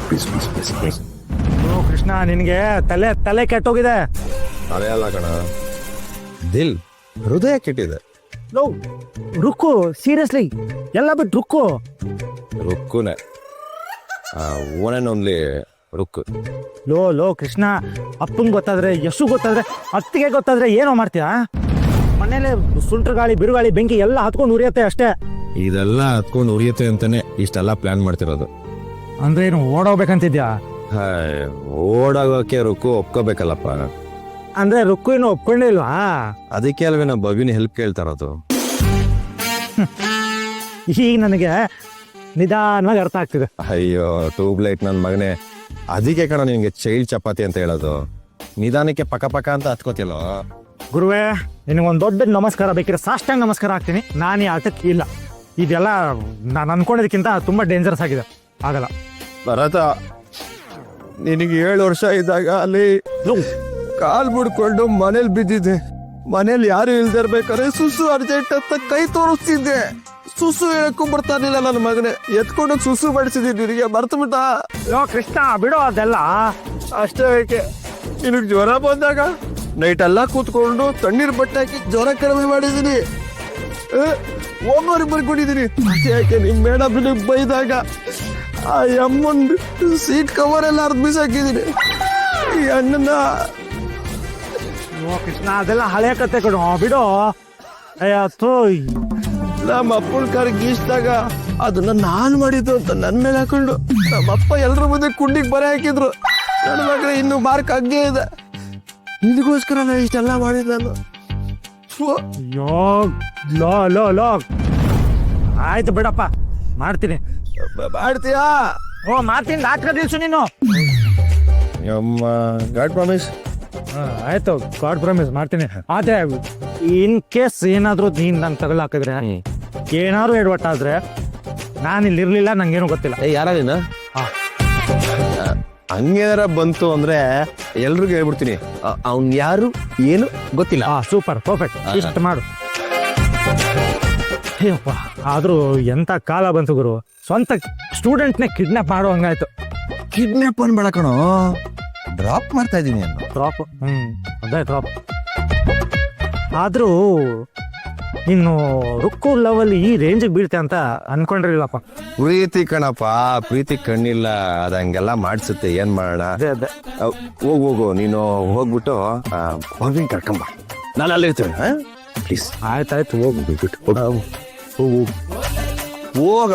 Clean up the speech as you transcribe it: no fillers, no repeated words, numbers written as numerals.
Please. Krishna, ನಿನ್ಗೆ ತಲೆ ಕೆಟ್ಟೋಗಿದೆ. ತಲೆ ಅಲ್ಲ ಕಣ, ದಿಲ್, ಹೃದಯ ಕೆಟ್ಟಿದೆ. ರುಕ್ಕು, ಸೀರಿಯಸ್ಲಿ ಎಲ್ಲ ಬಿಟ್ಟು ರುಕ್ಕು. ರುಕ್ಕುನೆ, ಒನ್ ಅಂಡ್ ಓನ್ಲಿ ರುಕ್ಕು. ಲೋ ಕೃಷ್ಣ, ಅಪ್ಪಂಗೆ ಗೊತ್ತಾದ್ರೆ, ಯಶು ಗೊತ್ತಾದ್ರೆ, ಅತ್ತಿಗೆ ಗೊತ್ತಾದ್ರೆ ಏನೋ ಮಾಡ್ತೀಯಾ? ಮನೇಲೆ ಸುಂಟ್ರ ಗಾಳಿ, ಬಿರುಗಾಳಿ, ಬೆಂಕಿ ಎಲ್ಲ ಹತ್ಕೊಂಡು ಉರಿಯತ್ತೆ ಅಷ್ಟೇ. ಇದೆಲ್ಲ ಹತ್ಕೊಂಡು ಉರಿಯುತ್ತೆ ಅಂತಾನೆ ಇಷ್ಟೆಲ್ಲ ಪ್ಲಾನ್ ಮಾಡ್ತಿರೋದು. ಅಂದ್ರೆ ಏನು ಓಡೋಗ್ಬೇಕಂತಿದ್ಯಾ? ಓಡಾಗೋಕೆ ರುಕ್ಕು ಒಪ್ಕೋಬೇಕಲ್ಲಪ್ಪ. ಅಂದ್ರೆ ರುಕ್ಕು ಏನು ಒಪ್ಕೊಂಡೇ ಇಲ್ವಾ? ಅದಕ್ಕೆ ಅಲ್ವೇ ನಾ ಬಬಿನ ಹೆಲ್ಪ್ ಕೇಳ್ತಾ ಇರೋದು. ಈಗ ನನಗೆ ನಿಧಾನವಾಗಿ ಅರ್ಥ ಆಗ್ತಿದೆ. ಅಯ್ಯೋ ಟ್ಯೂಬ್ಲೈಟ್ ನನ್ನ ಮಗನೇ, ಅದಕ್ಕೆ ಕಣ ನಿನ್ಗೆ ಚೈಲ್ಡ್ ಚಪಾತಿ ಅಂತ ಹೇಳೋದು. ನಿಧಾನಕ್ಕೆ ಪಕ್ಕ ಅಂತ ಹತ್ಕೋತಿಲ್ಲೋ. ಗುರುವೇ, ನಿನಗೊಂದು ದೊಡ್ಡ ನಮಸ್ಕಾರ ಬೇಕಿದ್ರೆ ಸಾಷ್ಟಾಂಗ ನಮಸ್ಕಾರ ಆಗ್ತೀನಿ. ನಾನು ಈ ಆಟಕ್ಕೆ ಇಲ್ಲ. ಇದೆಲ್ಲ ನಾನು ಅನ್ಕೊಂಡಿದ್ದಕ್ಕಿಂತ ತುಂಬಾ ಡೇಂಜರಸ್ ಆಗಿದೆ, ಆಗಲ್ಲ. ಭರತ, ನಿನಗೆ 7 ವರ್ಷ ಇದ್ದಾಗ ಅಲ್ಲಿ ಕಾಲ್ ಬಿಡ್ಕೊಂಡು ಮನೇಲಿ ಬಿದ್ದಿದ್ದೆ. ಮನೇಲಿ ಯಾರು ಇಲ್ದಿರ್ಬೇಕಾದ್ರೆ ಸುಸು ಅರ್ಜೆಂಟ್ ಅಂತ ಕೈ ತೋರಿಸ್ತಿದ್ದೆ. ಸುಸು ಹೇಳಕ್ಕೂ ಬರ್ತಾನಿಲ್ಲ ನನ್ನ ಮಗನೇ, ಎತ್ಕೊಂಡು ಸುಸು ಬಡಿಸಿದ್ದೀನಿ. ನಿನಗೆ ಮರ್ತು ಬಿಟ್ಟ? ಲೋ ಕೃಷ್ಣ, ಬಿಡೋ ಅದೆಲ್ಲ. ಅಷ್ಟೇ ಏಕೆ, ನಿನಗೆ ಜ್ವರ ಬಂದಾಗ ನೈಟ್ ಎಲ್ಲ ಕೂತ್ಕೊಂಡು ತಣ್ಣೀರ್ ಬಟ್ಟೆ ಹಾಕಿ ಜ್ವರ ಕಡಿಮೆ ಮಾಡಿದೀನಿ. ಹೋಗೋರಿಗೆ ಬರ್ಕೊಂಡಿದ್ದೀನಿ. ಯಾಕೆ ನಿಮ್ ಮೇಡಮ್ ಬೈದಾಗ ಆ ಅಮ್ಮನ್ ಸೀಟ್ ಕವರ್ ಎಲ್ಲ ಅರ್ಧ ಬೀಸಾಕಿದ್ದೀನಿ. ಈ ಅಣ್ಣನ ಲೋ ಕೃಷ್ಣ, ಅದೆಲ್ಲ ಹಳೆ ಕತೆ ಕಣೋ, ಬಿಡೋ. ಅಯ್ಯೋ, ನಮ್ಮ ಅಪ್ಪನ ಕಾರ್ ಗೀಸ್ದಾಗ ಅದನ್ನ ನಾನ್ ಮಾಡಿದ್ದು ಅಂತ ನನ್ ಮೇಲೆ ಹಾಕೊಂಡು ನಮ್ಮ ಅಪ್ಪ ಎಲ್ರ ಮುಂದೆ ಕುಂಡಿಗೆ ಬರೆ ಹಾಕಿದ್ರು. ನನ್ನ ಮಗನೇ ಇನ್ನು ಮಾರ್ಕ್ ಹಂಗೆ ಇದೆ. ಇದಕ್ಕೋಸ್ಕರ ನಾನು ಇಷ್ಟೆಲ್ಲ ಮಾಡಿದ್ ನಾನು. ಅಯ್ಯೋ, ಲೋ ಆಯ್ತು ಬಿಡಪ್ಪ, ಮಾಡ್ತೀನಿ. ಮಾಡ್ತೀಯಾ? ಮಾಡ್ತೀನಿ. ಡಾಕ್ಟರ್ ದಿಲ್ಸು ನೀನು. God promise. ಆಯ್ತು, ಗಾಡ್ ಪ್ರಾಮಿಸ್ ಮಾಡ್ತೀನಿ. ಆದ್ರೆ ಇನ್ ಕೇಸ್ ಏನಾದ್ರು ನೀನ್ ನಂಗೆ ತಗೊಳಾಕಿದ್ರೆ, ಏನಾದ್ರು ಎಡವಟ್ಟಾದ್ರೆ, ನಾನು ಇಲ್ಲಿ ಇರ್ಲಿಲ್ಲ, ನಂಗೇನು ಗೊತ್ತಿಲ್ಲ. ಯಾರ ನೀನು? ಹಂಗೇನಾರ ಬಂತು ಅಂದ್ರೆ ಎಲ್ರಿಗೂ ಹೇಳ್ಬಿಡ್ತೀನಿ, ಅವ್ನ್ ಯಾರು ಏನು ಗೊತ್ತಿಲ್ಲ. ಸೂಪರ್, ಪರ್ಫೆಕ್ಟ್, ಇಷ್ಟ ಮಾಡು. ಅಯ್ಯಪ್ಪ, ಆದ್ರೂ ಎಂತ ಕಾಲ ಬಂತು ಗುರು. ಸ್ವಂತ ಸ್ಟೂಡೆಂಟ್ನೇ ಕಿಡ್ನಾಪ್ ಮಾಡೋ ಹಂಗಾಯ್ತು. ಕಿಡ್ನಾಪ್ ಅನ್ಬೇಡ ಕಣೋ, ಡ್ರಾಪ್ ಮಾಡ್ತಾ ಇದೀನಿ. ಡ್ರಾಪ್? ಅದೇ ಡ್ರಾಪ್. ಆದ್ರೂ ಇನ್ನು ರುಕ್ಕು ಲವಲ್ಲಿ ಈ ರೇಂಜಿಗೆ ಬೀಳ್ತೆ ಅಂತ ಅನ್ಕೊಂಡಿರ್ಲಿಲ್ಲಪ್ಪ. ಪ್ರೀತಿ ಕಣಪ್ಪ, ಪ್ರೀತಿ ಕಣ್ಣಿಲ್ಲ, ಅದ ಹಂಗೆಲ್ಲ ಮಾಡ್ಸುತ್ತೆ. ಏನ್ ಮಾಡೋಣ? ಅದೇ ಹೋಗು ನೀನು, ಹೋಗ್ಬಿಟ್ಟು ಬಬಿನ್ ಕರ್ಕೊಂಬ, ನಾನು ಅಲ್ಲಿರ್ತೇನೆ. ಪ್ಲೀಸ್. ಆಯ್ತಾಯ್ತು, ಹೋಗ್ಬಿಟ್ಟು ಹೋಗ.